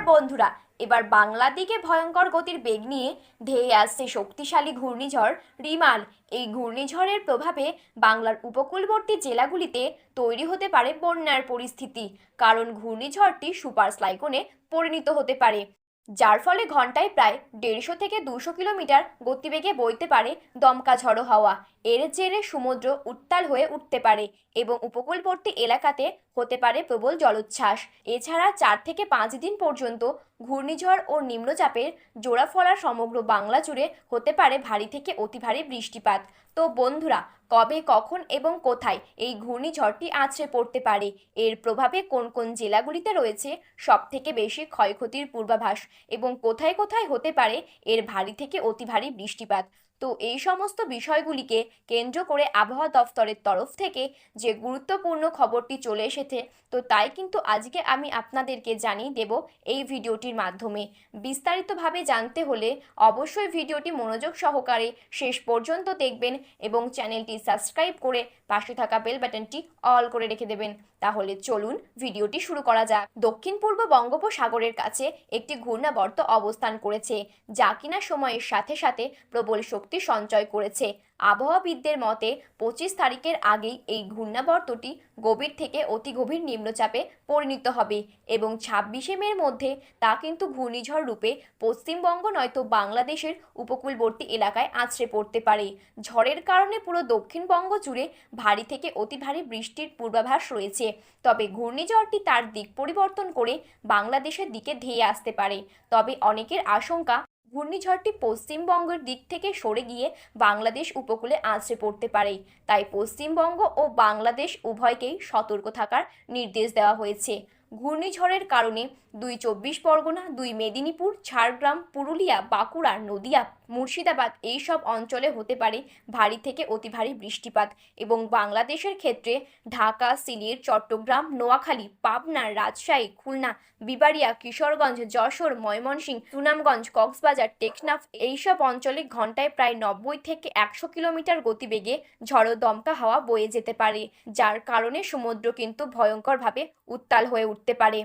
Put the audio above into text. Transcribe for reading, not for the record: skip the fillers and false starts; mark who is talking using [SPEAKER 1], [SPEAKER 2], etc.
[SPEAKER 1] বন্ধুরা, এবার বাংলার দিকে ভয়ঙ্কর গতির বেগ নিয়ে ধেয়ে আসছে শক্তিশালী ঘূর্ণিঝড় রিমাল। এই ঘূর্ণিঝড়ের প্রভাবে বাংলার উপকূলবর্তী জেলাগুলিতে তৈরি হতে পারে বন্যার পরিস্থিতি, কারণ ঘূর্ণিঝড়টি সুপার সাইক্লোনে পরিণত হতে পারে, যার ফলে ঘন্টায় প্রায় 150 থেকে 200 কিলোমিটার গতিবেগে বইতে পারে দমকা ঝড়ো হাওয়া। এর জেরে সমুদ্র উত্তাল হয়ে উঠতে পারে এবং উপকূলবর্তী এলাকাতে হতে পারে প্রবল জলোচ্ছ্বাস। এছাড়া 4 থেকে 5 দিন পর্যন্ত ঘূর্ণিঝড় ও নিম্নচাপের জোড়া ফলা সমগ্র বাংলা জুড়ে হতে পারে ভারী থেকে অতি ভারী বৃষ্টিপাত। তো বন্ধুরা, কবে, কখন এবং কোথায় এই ঘূর্ণিঝড়টি আছড়ে পড়তে পারে, এর প্রভাবে কোন কোন জেলাগুলিতে রয়েছে সব থেকে বেশি ক্ষয়ক্ষতির পূর্বাভাস এবং কোথায় কোথায় হতে পারে এর ভারী থেকে অতি ভারী বৃষ্টিপাত, তো এই সমস্ত বিষয়গুলিকে কেন্দ্র করে আবহাওয়া দফতরের তরফ থেকে যে গুরুত্বপূর্ণ খবরটি চলে এসেছে, তো তাই কিন্তু আজকে আমি আপনাদেরকে জানিয়ে দেব এই ভিডিওটির মাধ্যমে। বিস্তারিতভাবে জানতে হলে অবশ্যই ভিডিওটি মনোযোগ সহকারে শেষ পর্যন্ত দেখবেন এবং চ্যানেলটি সাবস্ক্রাইব করে পাশে থাকা বেল বাটনটি অল করে রেখে দেবেন। তাহলে চলুন ভিডিওটি শুরু করা যাক। দক্ষিণ পূর্ব বঙ্গোপসাগরের কাছে একটি ঘূর্ণাবর্ত অবস্থান করেছে, যা কিনা সময়ের সাথে সাথে প্রবল শক্তি সঞ্চয় করেছে। আবহাওয়াবিদদের মতে 25 তারিখের আগেই এই ঘূর্ণাবর্তটি গভীর থেকে অতি গভীর নিম্নচাপে পরিণত হবে এবং 26শে মের মধ্যে তা কিন্তু ঘূর্ণিঝড় রূপে পশ্চিমবঙ্গ নয়তো বাংলাদেশের উপকূলবর্তী এলাকায় আছড়ে পড়তে পারে। ঝড়ের কারণে পুরো দক্ষিণবঙ্গ জুড়ে ভারী থেকে অতি ভারী বৃষ্টির পূর্বাভাস রয়েছে, তবে ঘূর্ণিঝড়টি তার দিক পরিবর্তন করে বাংলাদেশের দিকে ধেয়ে আসতে পারে। তবে অনেকের আশঙ্কা, ঘূর্ণিঝড়টি পশ্চিমবঙ্গের দিক থেকে সরে গিয়ে বাংলাদেশ উপকূলে আছড়ে পড়তে পারে, তাই পশ্চিমবঙ্গ ও বাংলাদেশ উভয়কেই সতর্ক থাকার নির্দেশ দেওয়া হয়েছে। ঘূর্ণিঝড়ের কারণে 2 চব্বিশ পরগনা, 2 মেদিনীপুর, ঝাড়গ্রাম, পুরুলিয়া, বাঁকুড়া, নদিয়া, মুর্শিদাবাদ এইসব অঞ্চলে হতে পারে ভারী থেকে অতি ভারী বৃষ্টিপাত এবং বাংলাদেশের ক্ষেত্রে ঢাকা, সিলেট, চট্টগ্রাম, নোয়াখালী, পাবনা, রাজশাহী, খুলনা, বিবাড়িয়া, কিশোরগঞ্জ, যশোর, ময়মনসিংহ, সুনামগঞ্জ, কক্সবাজার, টেকনাফ এইসব অঞ্চলে ঘন্টায় প্রায় 90 থেকে 100 কিলোমিটার গতিবেগে ঝড়ো দমকা হাওয়া বয়ে যেতে পারে, যার কারণে সমুদ্র কিন্তু ভয়ঙ্করভাবে উত্তাল হয়ে উঠতে পারে।